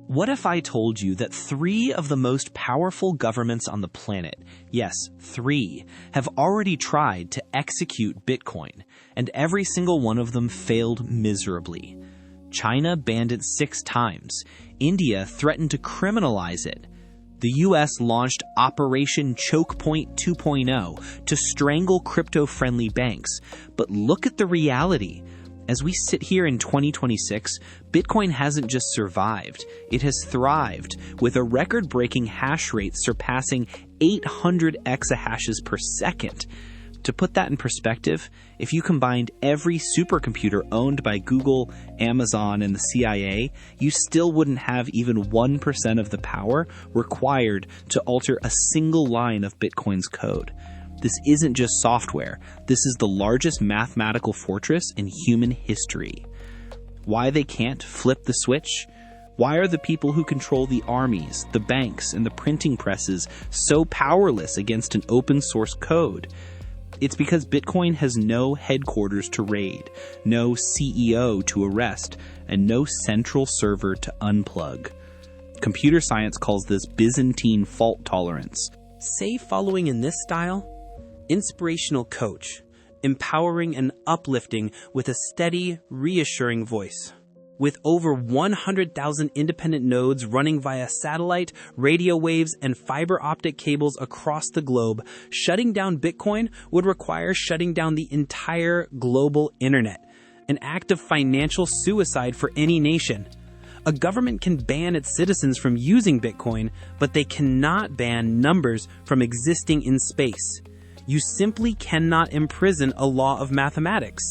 What if I told you that 3 of the most powerful governments on the planet, yes, 3, have already tried to execute Bitcoin, and every single one of them failed miserably? China banned it 6 times. India threatened to criminalize it. The US launched Operation Choke Point 2.0 to strangle crypto-friendly banks. But look at the reality. As we sit here in 2026, Bitcoin hasn't just survived, it has thrived, with a record-breaking hash rate surpassing 800 exahashes per second. To put that in perspective, if you combined every supercomputer owned by Google, Amazon, and the CIA, you still wouldn't have even 1% of the power required to alter a single line of Bitcoin's code. This isn't just software. This is the largest mathematical fortress in human history. Why they can't flip the switch? Why are the people who control the armies, the banks, and the printing presses so powerless against an open source code? It's because Bitcoin has no headquarters to raid, no CEO to arrest, and no central server to unplug. Computer science calls this Byzantine Fault Tolerance. Say following in this style? Inspirational coach, empowering and uplifting with a steady, reassuring voice. With over 100,000 independent nodes running via satellite, radio waves, and fiber optic cables across the globe, shutting down Bitcoin would require shutting down the entire global internet, an act of financial suicide for any nation. A government can ban its citizens from using Bitcoin, but they cannot ban numbers from existing in space. You simply cannot imprison a law of mathematics.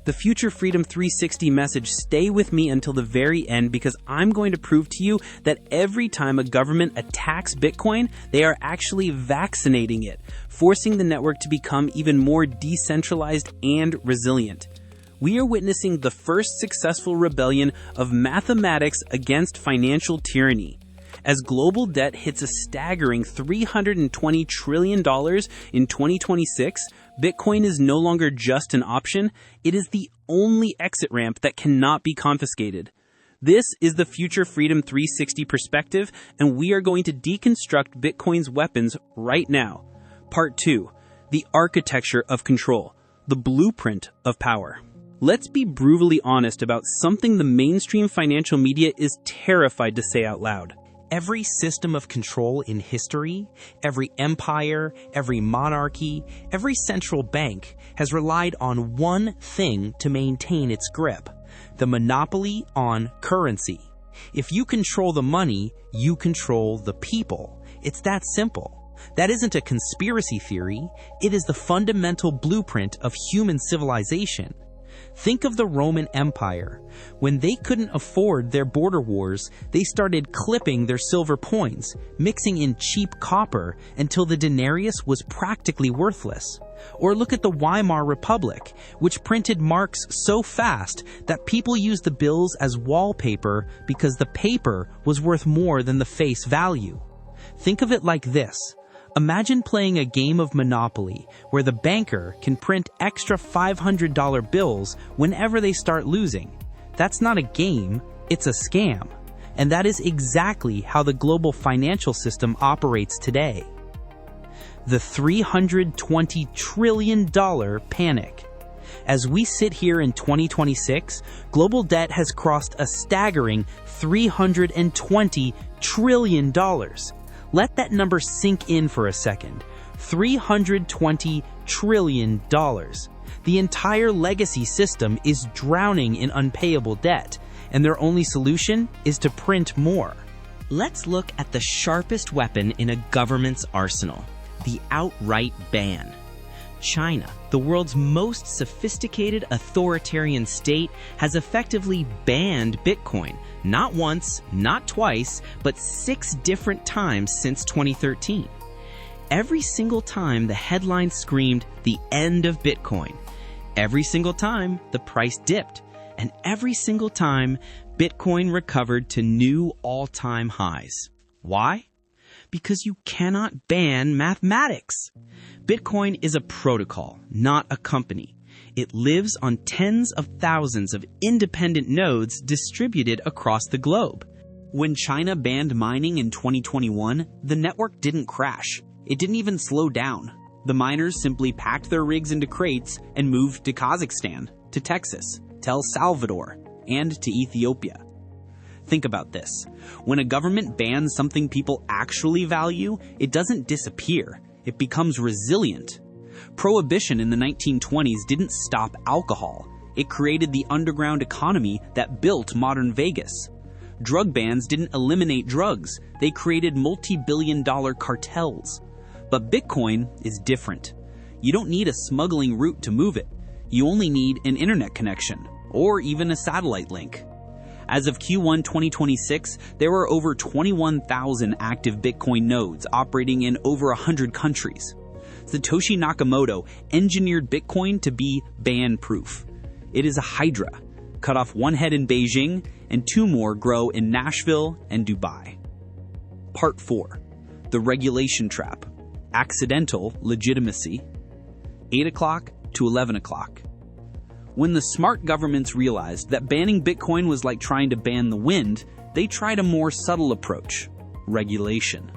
The Future Freedom 360 message, stay with me until the very end, because I'm going to prove to you that every time a government attacks Bitcoin, they are actually vaccinating it, forcing the network to become even more decentralized and resilient. We are witnessing the first successful rebellion of mathematics against financial tyranny. As global debt hits a staggering $320 trillion in 2026, Bitcoin is no longer just an option, it is the only exit ramp that cannot be confiscated. This is the Future Freedom 360 perspective, and we are going to deconstruct Bitcoin's weapons right now. Part 2, the architecture of control, the blueprint of power. Let's be brutally honest about something the mainstream financial media is terrified to say out loud. Every system of control in history, every empire, every monarchy, every central bank has relied on one thing to maintain its grip: the monopoly on currency. If you control the money, you control the people. It's that simple. That isn't a conspiracy theory. It is the fundamental blueprint of human civilization. Think of the Roman Empire. When they couldn't afford their border wars, they started clipping their silver coins, mixing in cheap copper until the denarius was practically worthless. Or look at the Weimar Republic, which printed marks so fast that people used the bills as wallpaper because the paper was worth more than the face value. Think of it like this. Imagine playing a game of Monopoly where the banker can print extra $500 bills whenever they start losing. That's not a game, it's a scam. And that is exactly how the global financial system operates today. The $320 trillion panic. As we sit here in 2026, global debt has crossed a staggering $320 trillion. Let that number sink in for a second. $320 trillion. The entire legacy system is drowning in unpayable debt, and their only solution is to print more. Let's look at the sharpest weapon in a government's arsenal: the outright ban. China, the world's most sophisticated authoritarian state, has effectively banned Bitcoin, not once, not twice, but 6 different times since 2013. Every single time the headline screamed the end of Bitcoin. Every single time the price dipped, and every single time Bitcoin recovered to new all-time highs. Why? Because you cannot ban mathematics. Bitcoin is a protocol, not a company. It lives on tens of thousands of independent nodes distributed across the globe. When China banned mining in 2021, the network didn't crash. It didn't even slow down. The miners simply packed their rigs into crates and moved to Kazakhstan, to Texas, to El Salvador, and to Ethiopia. Think about this. When a government bans something people actually value, it doesn't disappear. It becomes resilient. Prohibition in the 1920s didn't stop alcohol. It created the underground economy that built modern Vegas. Drug bans didn't eliminate drugs. They created multi-billion-dollar cartels. But Bitcoin is different. You don't need a smuggling route to move it. You only need an internet connection, or even a satellite link. As of Q1 2026, there were over 21,000 active Bitcoin nodes operating in over 100 countries. Satoshi Nakamoto engineered Bitcoin to be ban-proof. It is a hydra. Cut off one head in Beijing, and 2 more grow in Nashville and Dubai. Part 4. The Regulation Trap. Accidental Legitimacy. 8 o'clock to 11 o'clock. When the smart governments realized that banning Bitcoin was like trying to ban the wind, they tried a more subtle approach: regulation.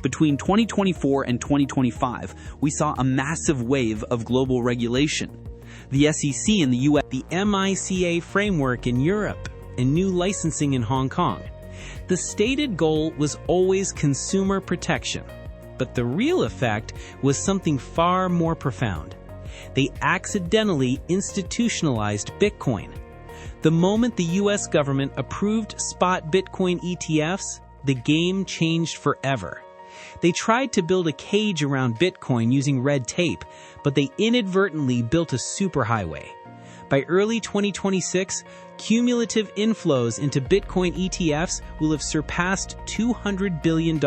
Between 2024 and 2025, we saw a massive wave of global regulation. The SEC in the US, the MiCA framework in Europe, and new licensing in Hong Kong. The stated goal was always consumer protection, but the real effect was something far more profound. They accidentally institutionalized Bitcoin. The moment the US government approved Spot Bitcoin ETFs, the game changed forever. They tried to build a cage around Bitcoin using red tape, but they inadvertently built a superhighway. By early 2026, cumulative inflows into Bitcoin ETFs will have surpassed $200 billion.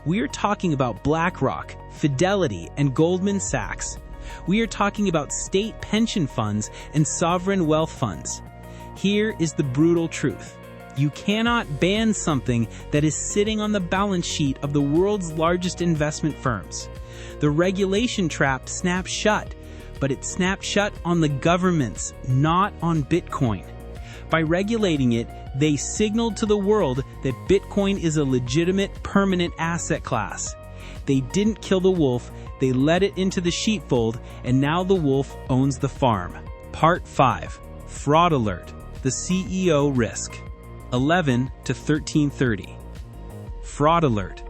We are talking about BlackRock, Fidelity, and Goldman Sachs. We are talking about state pension funds and sovereign wealth funds. Here is the brutal truth. You cannot ban something that is sitting on the balance sheet of the world's largest investment firms. The regulation trap snapped shut, but it snapped shut on the governments, not on Bitcoin. By regulating it, they signaled to the world that Bitcoin is a legitimate, permanent asset class. They didn't kill the wolf, they let it into the sheepfold, and now the wolf owns the farm. Part 5. Fraud Alert. The CEO Risk. 11 to 1330. Fraud Alert.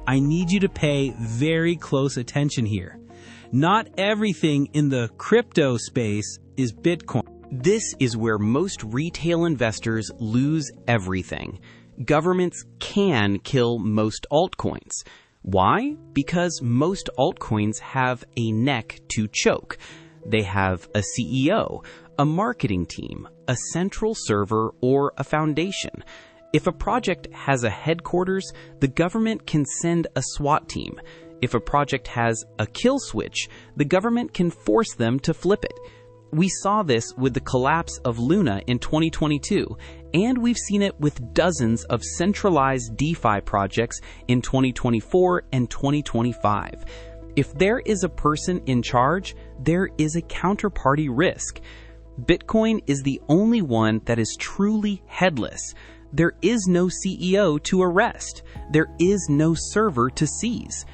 I need you to pay very close attention here. Not everything in the crypto space is Bitcoin. This is where most retail investors lose everything. Governments can kill most altcoins. Why? Because most altcoins have a neck to choke. They have a CEO, a marketing team, a central server, or a foundation. If a project has a headquarters, the government can send a SWAT team. If a project has a kill switch, the government can force them to flip it. We saw this with the collapse of Luna in 2022, and we've seen it with dozens of centralized DeFi projects in 2024 and 2025. If there is a person in charge, there is a counterparty risk. Bitcoin is the only one that is truly headless. There is no CEO to arrest. There is no server to seize.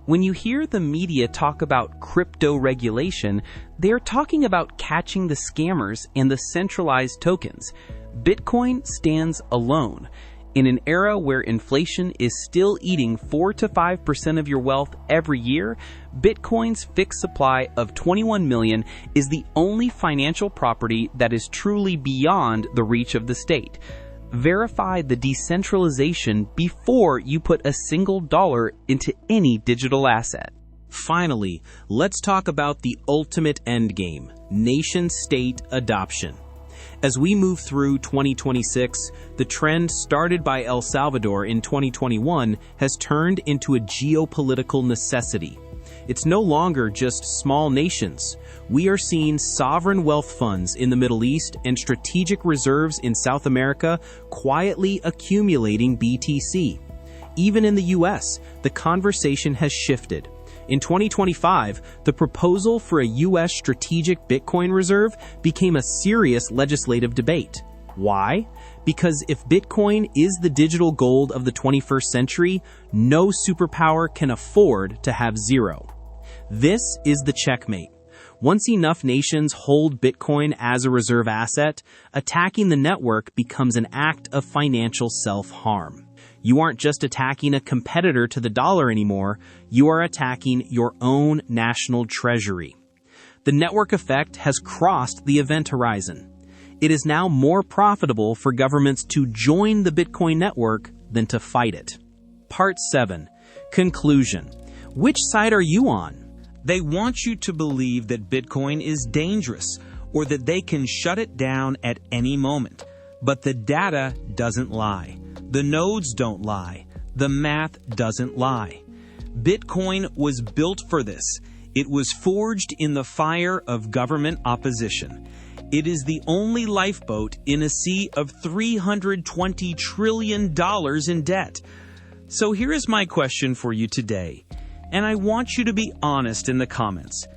When you hear the media talk about crypto regulation, they're talking about catching the scammers and the centralized tokens. Bitcoin stands alone. In an era where inflation is still eating 4 to 5% of your wealth every year, Bitcoin's fixed supply of 21 million is the only financial property that is truly beyond the reach of the state. Verify the decentralization before you put a single dollar into any digital asset. Finally, let's talk about the ultimate endgame: nation-state adoption. As we move through 2026, the trend started by El Salvador in 2021 has turned into a geopolitical necessity. It's no longer just small nations. We are seeing sovereign wealth funds in the Middle East and strategic reserves in South America quietly accumulating BTC. Even in the US, the conversation has shifted. In 2025, the proposal for a US strategic Bitcoin reserve became a serious legislative debate. Why? Because if Bitcoin is the digital gold of the 21st century, no superpower can afford to have zero. This is the checkmate. Once enough nations hold Bitcoin as a reserve asset, attacking the network becomes an act of financial self-harm. You aren't just attacking a competitor to the dollar anymore, you are attacking your own national treasury. The network effect has crossed the event horizon. It is now more profitable for governments to join the Bitcoin network than to fight it. Part 7. Conclusion. Which side are you on? They want you to believe that Bitcoin is dangerous or that they can shut it down at any moment. But the data doesn't lie. The nodes don't lie. The math doesn't lie. Bitcoin was built for this. It was forged in the fire of government opposition. It is the only lifeboat in a sea of $320 trillion in debt. So here is my question for you today. And I want you to be honest in the comments.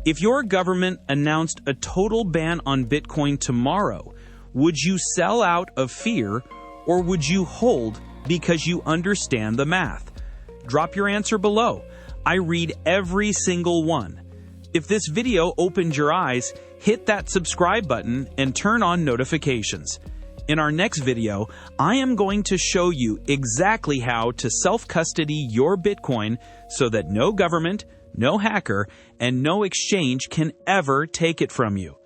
If your government announced a total ban on Bitcoin tomorrow, would you sell out of fear or would you hold because you understand the math? Drop your answer below. I read every single one. If this video opened your eyes, hit that subscribe button and turn on notifications. In our next video, I am going to show you exactly how to self-custody your Bitcoin so that no government, no hacker, and no exchange can ever take it from you.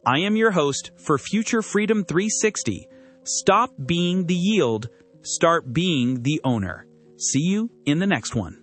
I am your host for Future Freedom 360. Stop being the yield, start being the owner. See you in the next one.